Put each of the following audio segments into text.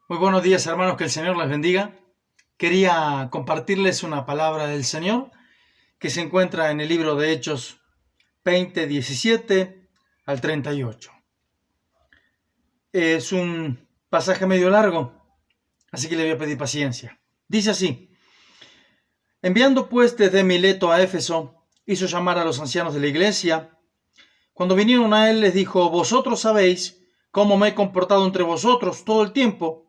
Muy buenos días, hermanos, que el Señor les bendiga. Quería compartirles una palabra del Señor que se encuentra en el libro de Hechos 20, 17 al 38. Es un pasaje medio largo, así que le voy a pedir paciencia. Dice así: enviando pues desde Mileto a Éfeso, hizo llamar a los ancianos de la iglesia. Cuando vinieron a él, les dijo: vosotros sabéis cómo me he comportado entre vosotros todo el tiempo,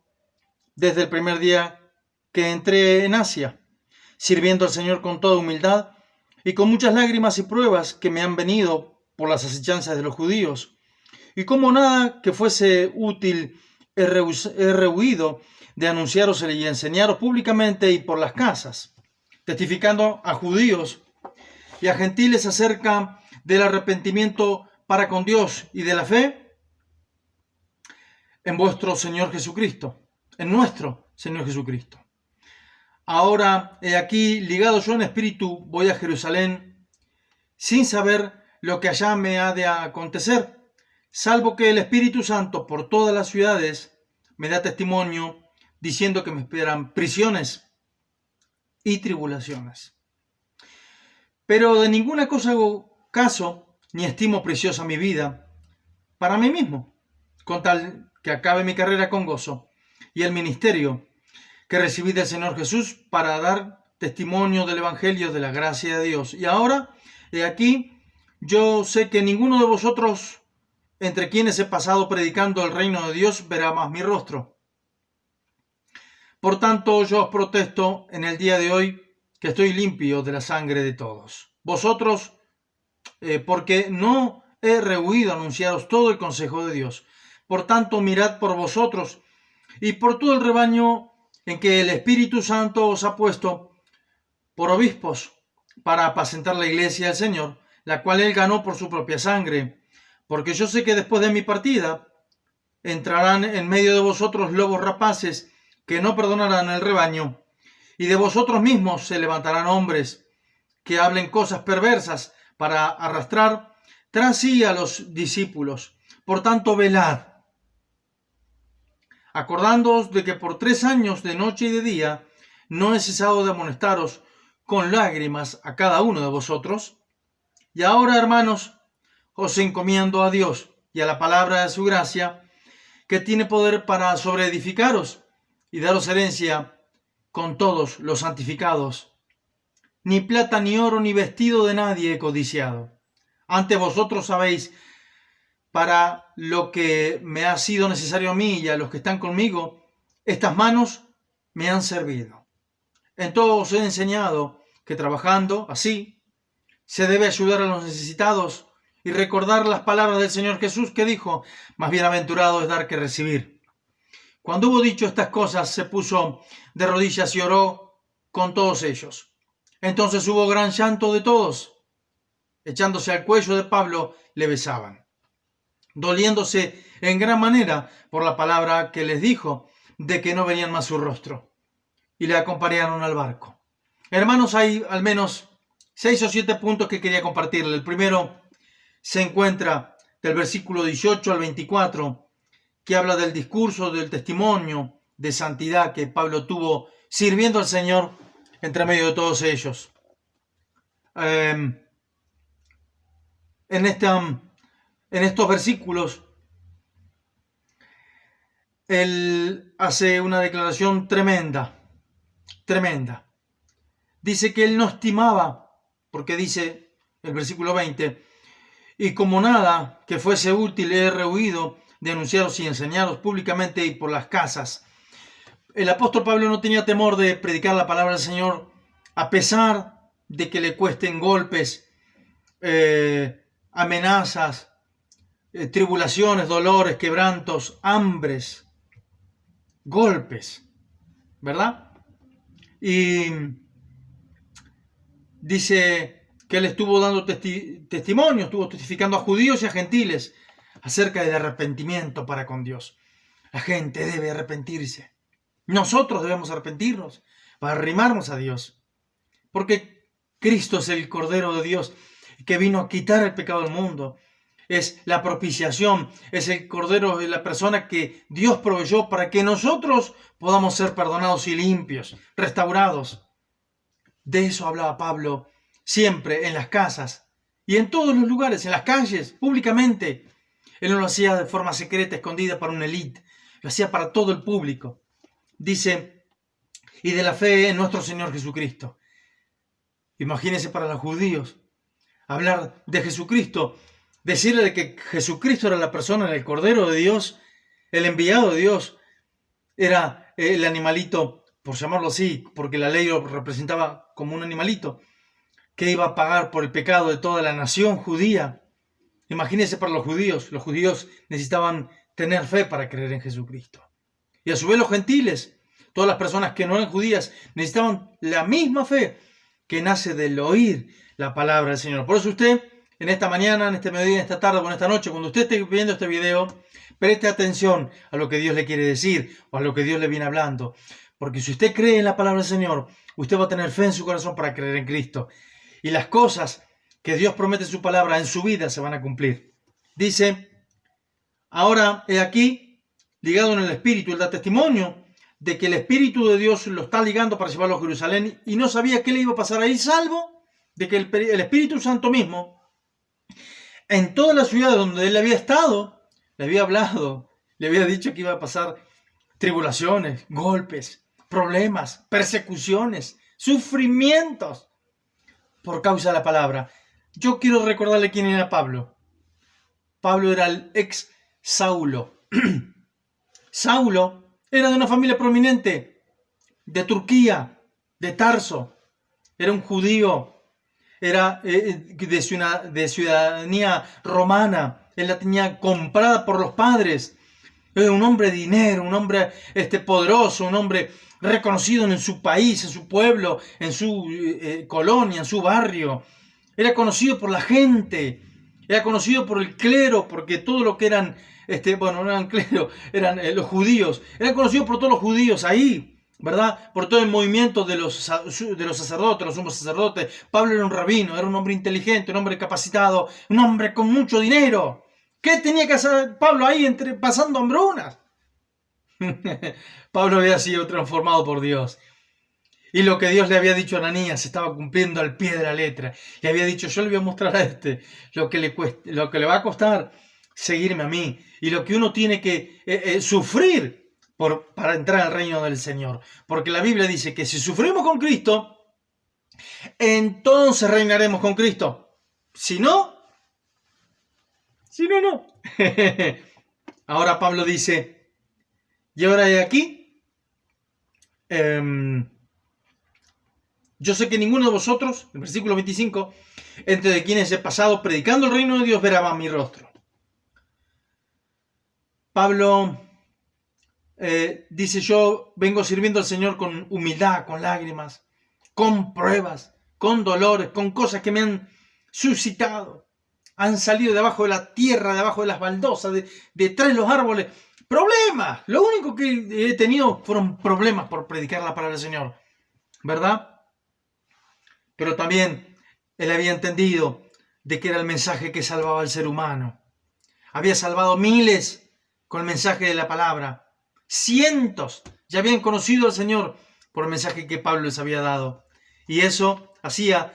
desde el primer día que entré en Asia, sirviendo al Señor con toda humildad y con muchas lágrimas y pruebas que me han venido por las asechanzas de los judíos. Y como nada que fuese útil he rehuido de anunciaros y enseñaros públicamente y por las casas, testificando a judíos y a gentiles acerca del arrepentimiento para con Dios y de la fe en vuestro Señor Jesucristo, en nuestro Señor Jesucristo. Ahora, he aquí, ligado yo en espíritu, voy a Jerusalén, sin saber lo que allá me ha de acontecer, salvo que el Espíritu Santo por todas las ciudades me da testimonio, diciendo que me esperan prisiones y tribulaciones. Pero de ninguna cosa hago caso, ni estimo preciosa mi vida para mí mismo, con tal que acabe mi carrera con gozo y el ministerio que recibí del Señor Jesús para dar testimonio del Evangelio de la gracia de Dios. Y ahora, he aquí, yo sé que ninguno de vosotros, entre quienes he pasado predicando el reino de Dios, verá más mi rostro. Por tanto, yo os protesto en el día de hoy que estoy limpio de la sangre de todos. Vosotros, porque no he rehuido anunciaros todo el consejo de Dios. Por tanto, mirad por vosotros y por todo el rebaño en que el Espíritu Santo os ha puesto por obispos para apacentar la iglesia del Señor, la cual él ganó por su propia sangre. Porque yo sé que después de mi partida entrarán en medio de vosotros lobos rapaces que no perdonarán el rebaño, y de vosotros mismos se levantarán hombres que hablen cosas perversas para arrastrar tras sí a los discípulos. Por tanto, velad, acordándoos de que por 3 años de noche y de día no he cesado de amonestaros con lágrimas a cada uno de vosotros. Y ahora, hermanos, os encomiendo a Dios y a la palabra de su gracia, que tiene poder para sobreedificaros y daros herencia con todos los santificados. Ni plata, ni oro, ni vestido de nadie he codiciado. Antes vosotros sabéis para lo que me ha sido necesario a mí y a los que están conmigo, estas manos me han servido. En todo os he enseñado que trabajando así se debe ayudar a los necesitados y recordar las palabras del Señor Jesús, que dijo: más bienaventurado es dar que recibir. Cuando hubo dicho estas cosas, se puso de rodillas y oró con todos ellos. Entonces hubo gran llanto de todos. Echándose al cuello de Pablo, le besaban, doliéndose en gran manera por la palabra que les dijo, de que no venían más su rostro, y le acompañaron al barco. Hermanos, hay al menos 6 o 7 puntos que quería compartirle. El primero se encuentra del versículo 18 al 24, que habla del discurso, del testimonio de santidad que Pablo tuvo sirviendo al Señor entre medio de todos ellos. En estos versículos, él hace una declaración tremenda. Dice que él no estimaba, porque dice el versículo 20, y como nada que fuese útil he rehuido de anunciaros y enseñaros públicamente y por las casas. El apóstol Pablo no tenía temor de predicar la palabra del Señor, a pesar de que le cuesten golpes, amenazas, tribulaciones, dolores, quebrantos, hambres, golpes, ¿verdad? Y dice que él estuvo dando testimonio, estuvo testificando a judíos y a gentiles acerca del arrepentimiento para con Dios. La gente debe arrepentirse. Nosotros debemos arrepentirnos para arrimarnos a Dios. Porque Cristo es el Cordero de Dios que vino a quitar el pecado del mundo. es la propiciación, es el Cordero de la persona que Dios proveyó para que nosotros podamos ser perdonados y limpios, restaurados. De eso hablaba Pablo siempre en las casas y en todos los lugares, en las calles, públicamente. Él no lo hacía de forma secreta, escondida para una élite, lo hacía para todo el público. Dice, y de la fe en nuestro Señor Jesucristo. Imagínense para los judíos, hablar de Jesucristo, decirle que Jesucristo era la persona, era el Cordero de Dios, el enviado de Dios, era el animalito, por llamarlo así, porque la ley lo representaba como un animalito, que iba a pagar por el pecado de toda la nación judía. Imagínense para los judíos necesitaban tener fe para creer en Jesucristo. Y a su vez los gentiles, todas las personas que no eran judías, necesitaban la misma fe que nace del oír la palabra del Señor. Por eso usted, en esta mañana, en este mediodía, en esta tarde o en esta noche, cuando usted esté viendo este video, preste atención a lo que Dios le quiere decir o a lo que Dios le viene hablando. Porque si usted cree en la palabra del Señor, usted va a tener fe en su corazón para creer en Cristo. Y las cosas que Dios promete en su palabra en su vida se van a cumplir. Dice, ahora he aquí, ligado en el Espíritu, él da testimonio de que el Espíritu de Dios lo está ligando para llevarlo a Jerusalén y no sabía qué le iba a pasar ahí, salvo de que el Espíritu Santo mismo, en todas las ciudades donde él había estado, le había hablado, le había dicho que iba a pasar tribulaciones, golpes, problemas, persecuciones, sufrimientos por causa de la palabra. Yo quiero recordarle quién era Pablo. Pablo era el ex Saulo. Saulo era de una familia prominente de Turquía, de Tarso. Era un judío, era de ciudadanía romana. Él la tenía comprada por los padres. Era un hombre de dinero, un hombre poderoso, un hombre reconocido en su país, en su pueblo, en su colonia, en su barrio. Era conocido por la gente, era conocido por el clero, porque todo lo que eran, no eran clero, eran los judíos. Era conocido por todos los judíos ahí, ¿verdad? Por todo el movimiento de los sacerdotes, los sumos sacerdotes. Pablo era un rabino, era un hombre inteligente, un hombre capacitado, un hombre con mucho dinero. ¿Qué tenía que hacer Pablo ahí pasando hambrunas? Pablo había sido transformado por Dios. Y lo que Dios le había dicho a Ananías se estaba cumpliendo al pie de la letra. Le había dicho, yo le voy a mostrar a lo que le va a costar seguirme a mí. Y lo que uno tiene que sufrir para entrar al reino del Señor. Porque la Biblia dice que si sufrimos con Cristo, entonces reinaremos con Cristo. Si no, no. Ahora Pablo dice, y ahora de aquí, yo sé que ninguno de vosotros, el versículo 25, entre de quienes he pasado predicando el reino de Dios, verá mi rostro. Pablo dice, yo vengo sirviendo al Señor con humildad, con lágrimas, con pruebas, con dolores, con cosas que me han suscitado. Han salido debajo de la tierra, debajo de las baldosas, detrás de los árboles. Problemas. Lo único que he tenido fueron problemas por predicar la palabra del Señor. ¿Verdad? Pero también él había entendido de que era el mensaje que salvaba al ser humano. Había salvado miles con el mensaje de la palabra. Cientos ya habían conocido al Señor por el mensaje que Pablo les había dado. Y eso hacía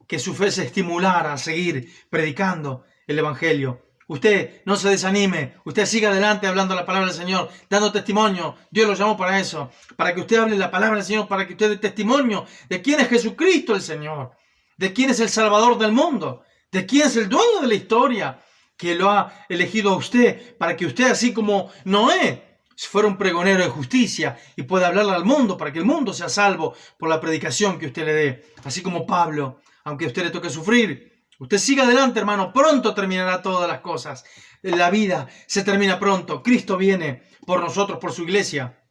que su fe se estimulara a seguir predicando el Evangelio. Usted no se desanime, usted siga adelante hablando la palabra del Señor, dando testimonio. Dios lo llamó para eso, para que usted hable la palabra del Señor, para que usted dé testimonio de quién es Jesucristo el Señor, de quién es el Salvador del mundo, de quién es el dueño de la historia, que lo ha elegido a usted, para que usted, así como Noé, fuera un pregonero de justicia y pueda hablarle al mundo, para que el mundo sea salvo por la predicación que usted le dé. Así como Pablo, aunque a usted le toque sufrir, usted siga adelante, hermano. Pronto terminará todas las cosas. La vida se termina pronto. Cristo viene por nosotros, por su iglesia.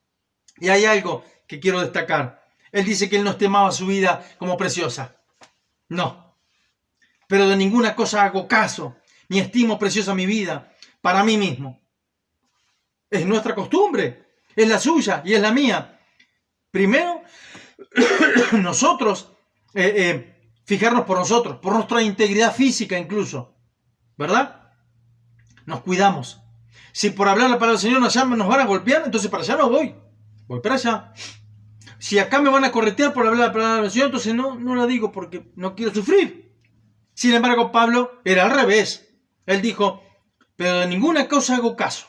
Y hay algo que quiero destacar. Él dice que él no estimaba su vida como preciosa. No. Pero de ninguna cosa hago caso, ni estimo preciosa mi vida para mí mismo. Es nuestra costumbre. Es la suya y es la mía. Primero, nosotros... fijarnos por nosotros, por nuestra integridad física incluso, ¿verdad? nos cuidamos. Si por hablar la palabra del Señor nos van a golpear, entonces para allá no voy. Voy para allá. Si acá me van a corretear por hablar la palabra del Señor, entonces no la digo porque no quiero sufrir. Sin embargo, Pablo era al revés. Él dijo, pero de ninguna cosa hago caso.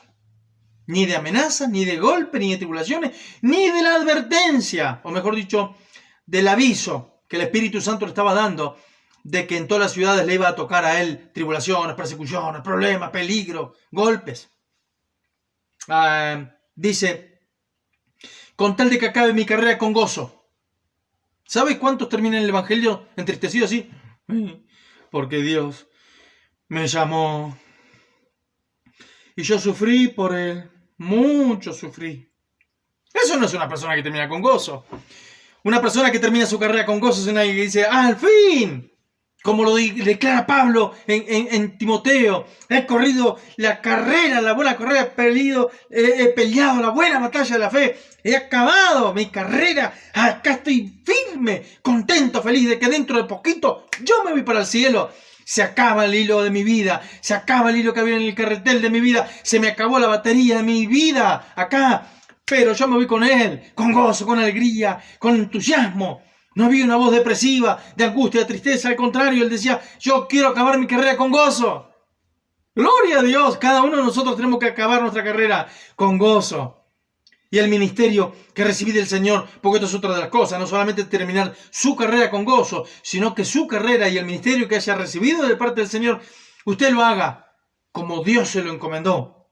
Ni de amenazas, ni de golpes, ni de tribulaciones, ni de la advertencia, o mejor dicho, del aviso que el Espíritu Santo le estaba dando de que en todas las ciudades le iba a tocar a él tribulaciones, persecuciones, problemas, peligro, golpes. Dice, con tal de que acabe mi carrera con gozo. ¿Sabe cuántos terminan el Evangelio entristecidos así? Porque Dios me llamó y yo sufrí por él, mucho sufrí. Eso no es una persona que termina con gozo. Una persona que termina su carrera con gozo es una que dice, ¡al fin! Como lo declara Pablo en Timoteo, he corrido la carrera, la buena carrera, he peleado la buena batalla de la fe, he acabado mi carrera, acá estoy firme, contento, feliz de que dentro de poquito yo me voy para el cielo. Se acaba el hilo de mi vida, se acaba el hilo que había en el carretel de mi vida, se me acabó la batería de mi vida acá, pero yo me voy con él, con gozo, con alegría, con entusiasmo. No había una voz depresiva, de angustia, de tristeza. Al contrario, él decía, yo quiero acabar mi carrera con gozo. Gloria a Dios. Cada uno de nosotros tenemos que acabar nuestra carrera con gozo. Y el ministerio que recibí del Señor, porque esto es otra de las cosas, no solamente terminar su carrera con gozo, sino que su carrera y el ministerio que haya recibido de parte del Señor, usted lo haga como Dios se lo encomendó.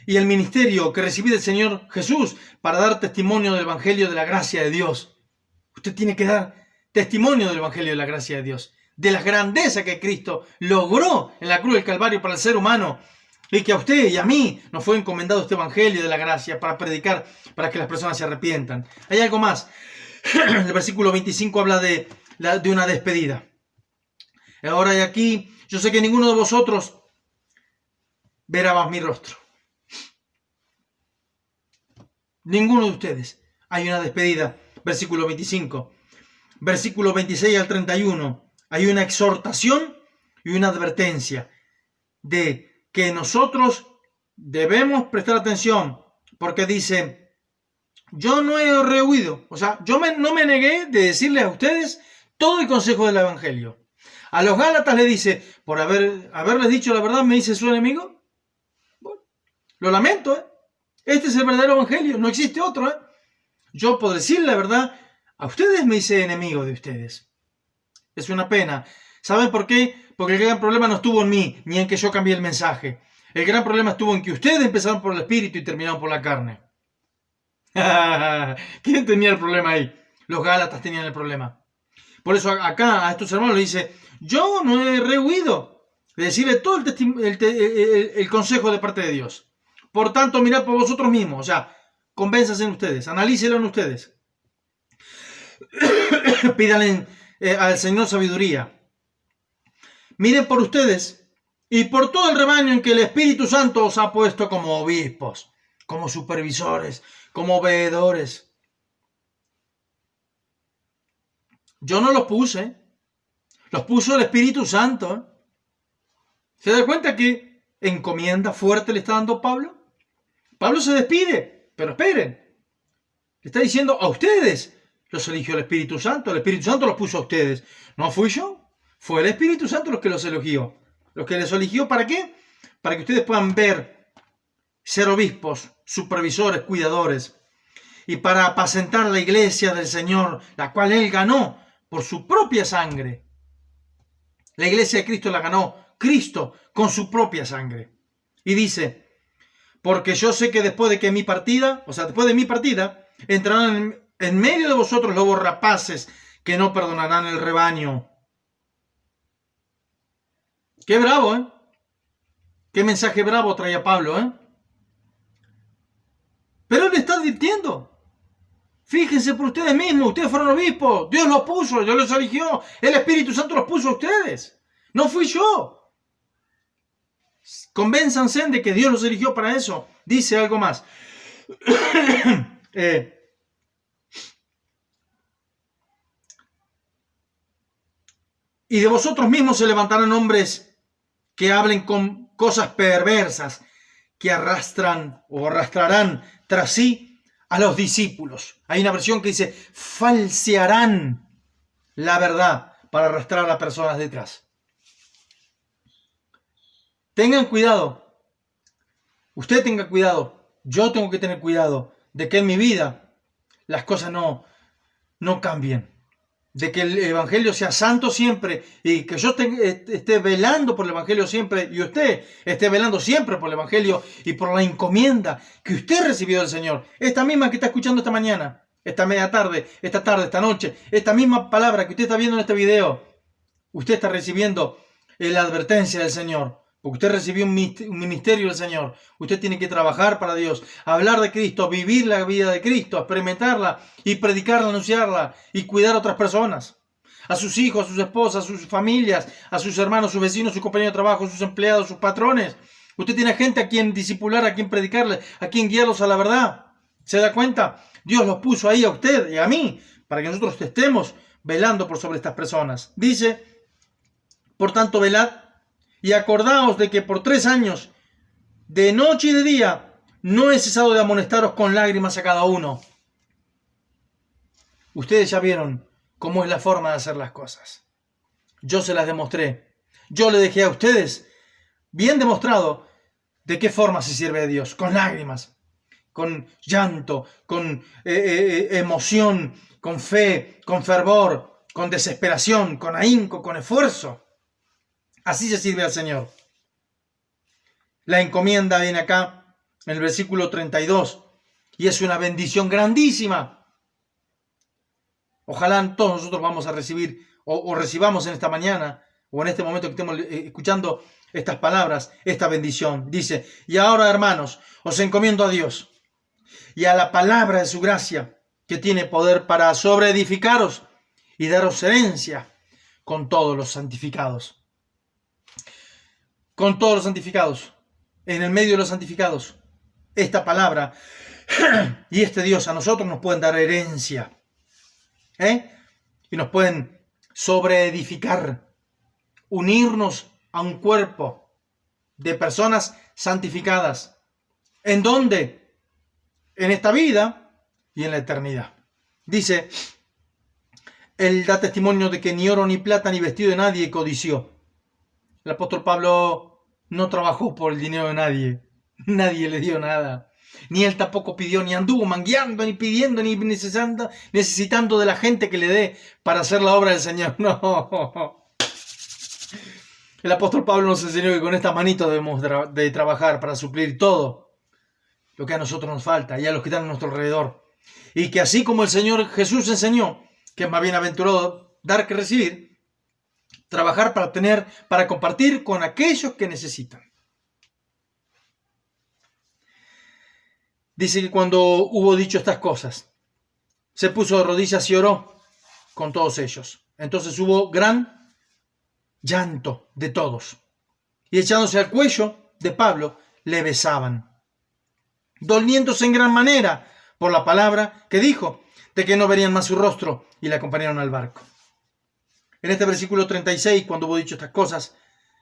Y el ministerio que recibí del Señor Jesús para dar testimonio del Evangelio de la gracia de Dios. Usted tiene que dar testimonio del Evangelio de la gracia de Dios, de la grandeza que Cristo logró en la cruz del Calvario para el ser humano, y que a usted y a mí nos fue encomendado este Evangelio de la gracia para predicar, para que las personas se arrepientan. Hay algo más. El versículo 25 habla de una despedida. Ahora y aquí, yo sé que ninguno de vosotros verá más mi rostro. Ninguno de ustedes. Hay una despedida. Versículo 25. Versículo 26 al 31. Hay una exhortación y una advertencia de que nosotros debemos prestar atención. Porque dice, yo no he rehuido. O sea, no me negué de decirles a ustedes todo el consejo del Evangelio. A los Gálatas le dice, por haberles dicho la verdad, ¿me dice su enemigo? Bueno, lo lamento, ¿eh? Este es el verdadero Evangelio, no existe otro, ¿eh? Yo por decir la verdad, a ustedes me hice enemigo de ustedes. Es una pena. ¿Saben por qué? Porque el gran problema no estuvo en mí, ni en que yo cambié el mensaje. El gran problema estuvo en que ustedes empezaron por el Espíritu y terminaron por la carne. ¿Quién tenía el problema ahí? Los Gálatas tenían el problema. Por eso acá a estos hermanos le dice, yo no he rehuido de decirle todo el consejo de parte de Dios. Por tanto, mirad por vosotros mismos. O sea, convénzanse en ustedes, analícenlo en ustedes. Pídanle al Señor sabiduría. Miren por ustedes y por todo el rebaño en que el Espíritu Santo os ha puesto como obispos, como supervisores, como veedores. Yo no los puse, los puso el Espíritu Santo. ¿Se da cuenta qué encomienda fuerte le está dando Pablo? Pablo se despide, pero esperen. Le está diciendo a ustedes, los eligió el Espíritu Santo los puso a ustedes. No fui yo, fue el Espíritu Santo los que los eligió. Los que les eligió, ¿para qué? Para que ustedes puedan ver, ser obispos, supervisores, cuidadores, y para apacentar la iglesia del Señor, la cual Él ganó por su propia sangre. La iglesia de Cristo la ganó Cristo con su propia sangre. Y dice, porque yo sé que después de mi partida, entrarán en medio de vosotros lobos rapaces que no perdonarán el rebaño. Qué bravo, ¿eh? Qué mensaje bravo traía Pablo, ¿eh? Pero él le está advirtiendo. Fíjense por ustedes mismos, ustedes fueron obispos, Dios los puso, Dios los eligió, el Espíritu Santo los puso a ustedes, no fui yo. Convénzanse de que Dios los eligió para eso. Dice algo más. Y de vosotros mismos se levantarán hombres que hablen con cosas perversas, que arrastran o arrastrarán tras sí a los discípulos. Hay una versión que dice, falsearán la verdad para arrastrar a las personas detrás. Tengan cuidado. Usted tenga cuidado. Yo tengo que tener cuidado de que en mi vida las cosas no cambien. De que el Evangelio sea santo siempre y que yo esté velando por el Evangelio siempre y usted esté velando siempre por el Evangelio y por la encomienda que usted recibió del Señor. Esta misma que está escuchando esta mañana, esta media tarde, esta noche, esta misma palabra que usted está viendo en este video, usted está recibiendo la advertencia del Señor. Porque usted recibió un ministerio del Señor. Usted tiene que trabajar para Dios, hablar de Cristo, vivir la vida de Cristo, experimentarla y predicarla, anunciarla y cuidar a otras personas. A sus hijos, a sus esposas, a sus familias, a sus hermanos, sus vecinos, sus compañeros de trabajo, sus empleados, sus patrones. Usted tiene gente a quien discipular, a quien predicarle, a quien guiarlos a la verdad. ¿Se da cuenta? Dios los puso ahí a usted y a mí para que nosotros estemos velando por sobre estas personas. Dice, por tanto, velad. Y acordaos de que por 3 años, de noche y de día, no he cesado de amonestaros con lágrimas a cada uno. Ustedes ya vieron cómo es la forma de hacer las cosas. Yo se las demostré. Yo le dejé a ustedes bien demostrado de qué forma se sirve a Dios. Con lágrimas, con llanto, con emoción, con fe, con fervor, con desesperación, con ahínco, con esfuerzo. Así se sirve al Señor. La encomienda viene acá en el versículo 32 y es una bendición grandísima. Ojalá todos nosotros vamos a recibir o recibamos en esta mañana o en este momento que estemos escuchando estas palabras, esta bendición. Dice, y ahora, hermanos, os encomiendo a Dios y a la palabra de su gracia, que tiene poder para sobreedificaros y daros herencia con todos los santificados. Con todos los santificados, en el medio de los santificados, esta palabra y este Dios a nosotros nos pueden dar herencia, y nos pueden sobreedificar, unirnos a un cuerpo de personas santificadas. ¿En dónde? En esta vida y en la eternidad. Dice, Él da testimonio de que ni oro, ni plata, ni vestido de nadie codició. El apóstol Pablo no trabajó por el dinero de nadie. Nadie le dio nada. Ni él tampoco pidió, ni anduvo mangueando, ni pidiendo, ni necesitando de la gente que le dé para hacer la obra del Señor. No. El apóstol Pablo nos enseñó que con estas manitos debemos de trabajar para suplir todo lo que a nosotros nos falta y a los que están a nuestro alrededor. Y que así como el Señor Jesús enseñó que es más bienaventurado dar que recibir, trabajar para compartir con aquellos que necesitan. Dice que cuando hubo dicho estas cosas, se puso de rodillas y oró con todos ellos. Entonces hubo gran llanto de todos. Y echándose al cuello de Pablo, le besaban, doliéndose en gran manera por la palabra que dijo, de que no verían más su rostro, y le acompañaron al barco. En este versículo 36, cuando hubo dicho estas cosas,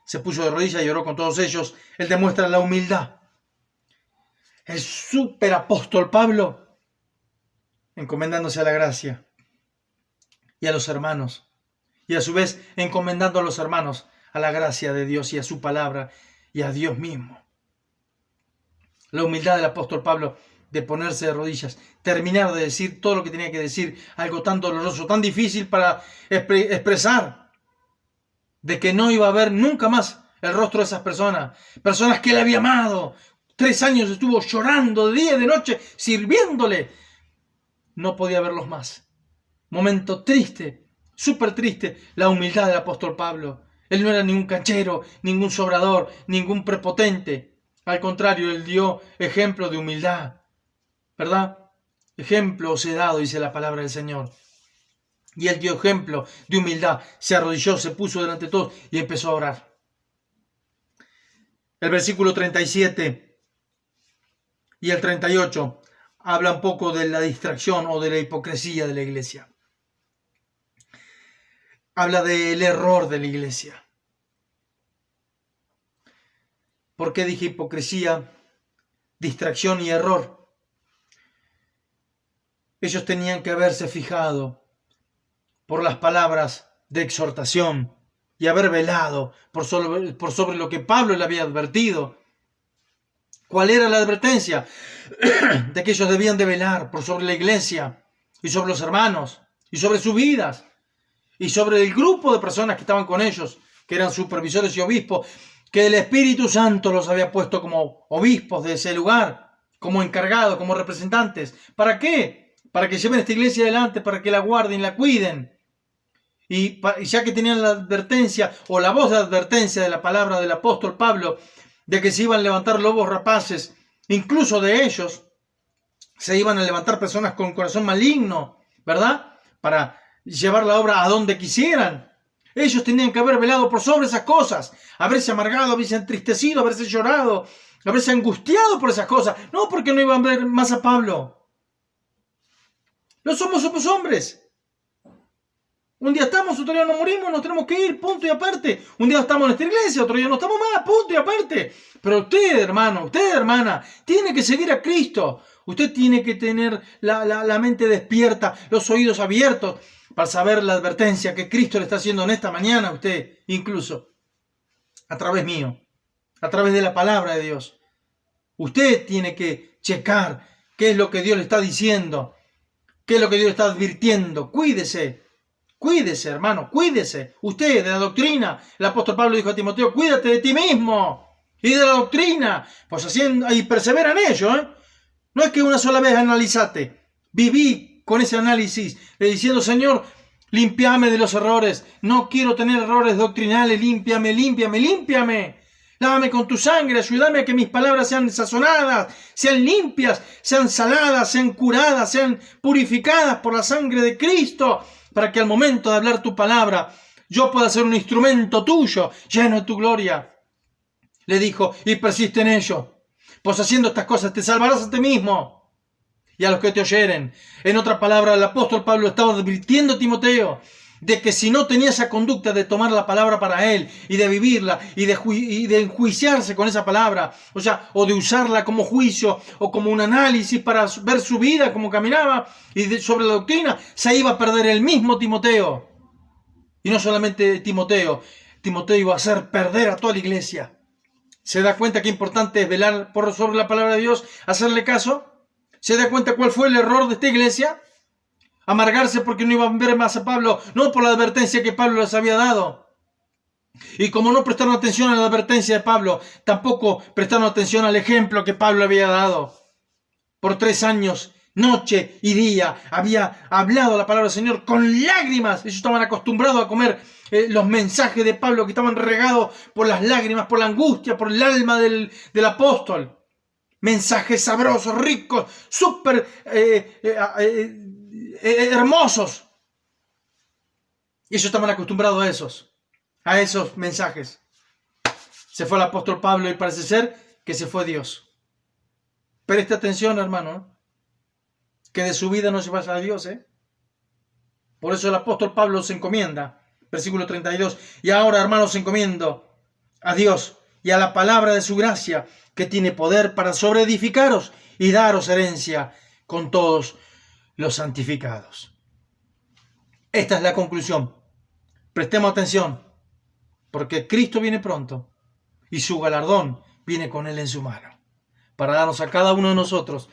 se puso de rodillas y oró con todos ellos. Él demuestra la humildad. El superapóstol Pablo, encomendándose a la gracia y a los hermanos, y a su vez encomendando a los hermanos a la gracia de Dios y a su palabra y a Dios mismo. La humildad del apóstol Pablo de ponerse de rodillas, terminar de decir todo lo que tenía que decir, algo tan doloroso, tan difícil para expresar, de que no iba a ver nunca más el rostro de esas personas que él había amado. 3 años estuvo llorando de día y de noche, sirviéndole. No podía verlos más. Momento triste, súper triste, la humildad del apóstol Pablo. Él no era ningún canchero, ningún sobrador, ningún prepotente. Al contrario, él dio ejemplo de humildad, ¿verdad? Ejemplo os he dado, dice la palabra del Señor. Y él dio ejemplo de humildad, se arrodilló, se puso delante de todos y empezó a orar. El versículo 37 y el 38 habla un poco de la distracción o de la hipocresía de la iglesia. Habla del error de la iglesia. ¿Por qué dije hipocresía, distracción y error? Ellos tenían que haberse fijado por las palabras de exhortación y haber velado por sobre lo que Pablo le había advertido. ¿Cuál era la advertencia? De que ellos debían de velar por sobre la iglesia y sobre los hermanos y sobre sus vidas y sobre el grupo de personas que estaban con ellos, que eran supervisores y obispos, que el Espíritu Santo los había puesto como obispos de ese lugar, como encargados, como representantes. ¿Para qué? Para que lleven esta iglesia adelante, para que la guarden, la cuiden. Y ya que tenían la advertencia o la voz de advertencia de la palabra del apóstol Pablo, de que se iban a levantar lobos rapaces, incluso de ellos se iban a levantar personas con corazón maligno, ¿verdad? Para llevar la obra a donde quisieran. Ellos tenían que haber velado por sobre esas cosas, haberse amargado, haberse entristecido, haberse llorado, haberse angustiado por esas cosas. No porque no iban a ver más a Pablo. No somos hombres. Un día estamos, otro día nos morimos, nos tenemos que ir, punto y aparte. Un día estamos en esta iglesia, otro día no estamos más, punto y aparte. Pero usted, hermano, usted, hermana, tiene que seguir a Cristo. Usted tiene que tener la mente despierta, los oídos abiertos, para saber la advertencia que Cristo le está haciendo en esta mañana a usted, incluso a través mío, a través de la palabra de Dios. Usted tiene que checar qué es lo que Dios le está diciendo, qué es lo que Dios le está advirtiendo. Cuídese. Cuídese, hermano, cuídese. Usted, de la doctrina. El apóstol Pablo dijo a Timoteo, cuídate de ti mismo y de la doctrina. Pues haciendo, y persevera en ello, ¿eh? No es que una sola vez analizate. Viví con ese análisis, diciendo, Señor, límpiame de los errores. No quiero tener errores doctrinales. Límpiame, límpiame, límpiame. Lávame con tu sangre. Ayúdame a que mis palabras sean sazonadas, sean limpias, sean saladas, sean curadas, sean purificadas por la sangre de Cristo, para que al momento de hablar tu palabra, yo pueda ser un instrumento tuyo, lleno de tu gloria. Le dijo, y persiste en ello, pues haciendo estas cosas te salvarás a ti mismo y a los que te oyeren. En otra palabra, el apóstol Pablo estaba advirtiendo a Timoteo de que si no tenía esa conducta de tomar la palabra para él y de vivirla y de enjuiciarse con esa palabra, o de usarla como juicio o como un análisis para ver su vida, cómo caminaba y sobre la doctrina, se iba a perder el mismo Timoteo. Y no solamente Timoteo iba a hacer perder a toda la iglesia. ¿Se da cuenta qué importante es velar sobre la palabra de Dios, hacerle caso? ¿Se da cuenta cuál fue el error de esta iglesia? Amargarse porque no iban a ver más a Pablo, no por la advertencia que Pablo les había dado. Y como no prestaron atención a la advertencia de Pablo, tampoco prestaron atención al ejemplo que Pablo había dado. Por 3 años, noche y día, había hablado la palabra del Señor con lágrimas. Ellos estaban acostumbrados a comer los mensajes de Pablo, que estaban regados por las lágrimas, por la angustia, por el alma del apóstol. Mensajes sabrosos, ricos, súper hermosos. Y ellos estaban acostumbrados a esos mensajes. Se fue el apóstol Pablo y parece ser que se fue Dios. Preste atención, hermano, que de su vida no se vaya a Dios, ¿eh? Por eso el apóstol Pablo se encomienda, versículo 32, y ahora, hermanos, encomiendo a Dios y a la palabra de su gracia, que tiene poder para sobreedificaros y daros herencia con todos los santificados. Esta es la conclusión. Prestemos atención, porque Cristo viene pronto y su galardón viene con él en su mano, para darnos a cada uno de nosotros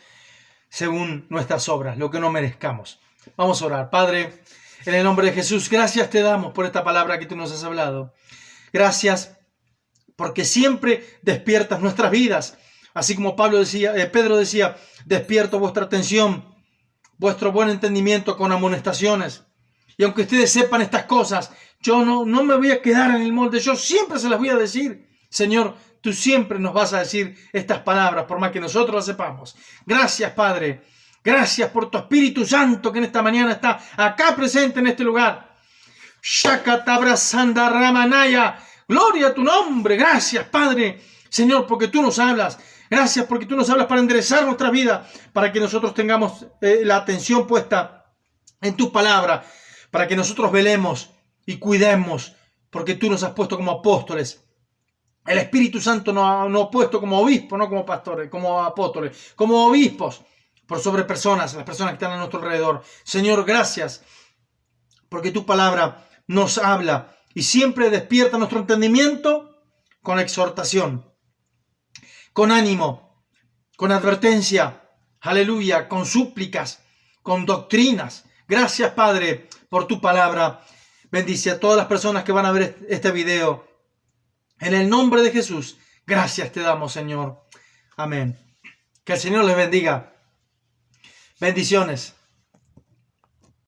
según nuestras obras, lo que no merezcamos. Vamos a orar. Padre, en el nombre de Jesús, gracias te damos por esta palabra que tú nos has hablado. Gracias porque siempre despiertas nuestras vidas, así como Pedro decía, despierto vuestra atención, vuestro buen entendimiento con amonestaciones. Y aunque ustedes sepan estas cosas, yo no me voy a quedar en el molde, yo siempre se las voy a decir. Señor, tú siempre nos vas a decir estas palabras, por más que nosotros las sepamos. Gracias, Padre. Gracias por tu Espíritu Santo que en esta mañana está acá presente en este lugar. Shakatabra Ramanaya. Gloria a tu nombre. Gracias, Padre. Señor, porque tú nos hablas. Gracias porque tú nos hablas para enderezar nuestra vida, para que nosotros tengamos la atención puesta en tu palabra, para que nosotros velemos y cuidemos, porque tú nos has puesto como apóstoles El Espíritu Santo nos ha puesto como obispos, no como pastores, como apóstoles, como obispos por sobre personas, las personas que están a nuestro alrededor. Señor, gracias porque tu palabra nos habla y siempre despierta nuestro entendimiento con exhortación, con ánimo, con advertencia, aleluya, con súplicas, con doctrinas. Gracias, Padre, por tu palabra. Bendice a todas las personas que van a ver este video. En el nombre de Jesús, gracias te damos, Señor. Amén. Que el Señor les bendiga. Bendiciones.